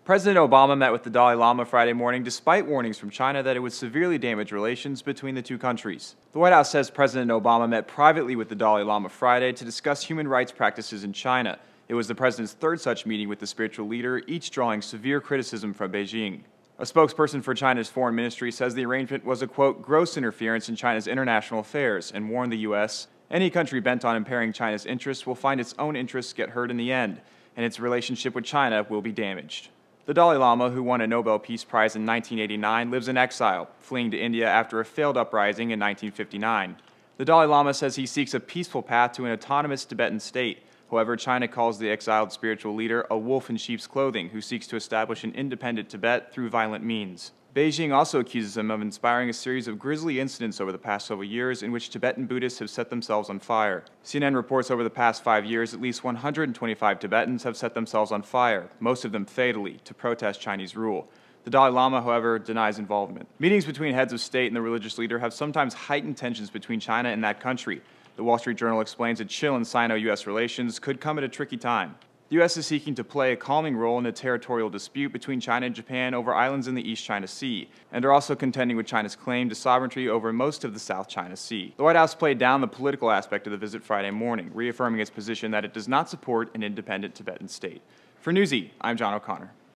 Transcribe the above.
President Obama met with the Dalai Lama Friday morning despite warnings from China that it would severely damage relations between the two countries. The White House says President Obama met privately with the Dalai Lama Friday to discuss human rights practices in China. It was the president's third such meeting with the spiritual leader, each drawing severe criticism from Beijing. A spokesperson for China's foreign ministry says the arrangement was a, quote, gross interference in China's international affairs and warned the U.S. any country bent on impairing China's interests will find its own interests get hurt in the end, and its relationship with China will be damaged. The Dalai Lama, who won a Nobel Peace Prize in 1989, lives in exile, fleeing to India after a failed uprising in 1959. The Dalai Lama says he seeks a peaceful path to an autonomous Tibetan state. However, China calls the exiled spiritual leader a wolf in sheep's clothing who seeks to establish an independent Tibet through violent means. Beijing also accuses him of inspiring a series of grisly incidents over the past several years in which Tibetan Buddhists have set themselves on fire. CNN reports over the past 5 years, at least 125 Tibetans have set themselves on fire, most of them fatally, to protest Chinese rule. The Dalai Lama, however, denies involvement. Meetings between heads of state and the religious leader have sometimes heightened tensions between China and that country. The Wall Street Journal explains a chill in Sino-U.S. relations could come at a tricky time. The U.S. is seeking to play a calming role in a territorial dispute between China and Japan over islands in the East China Sea, and are also contending with China's claim to sovereignty over most of the South China Sea. The White House played down the political aspect of the visit Friday morning, reaffirming its position that it does not support an independent Tibetan state. For Newsy, I'm John O'Connor.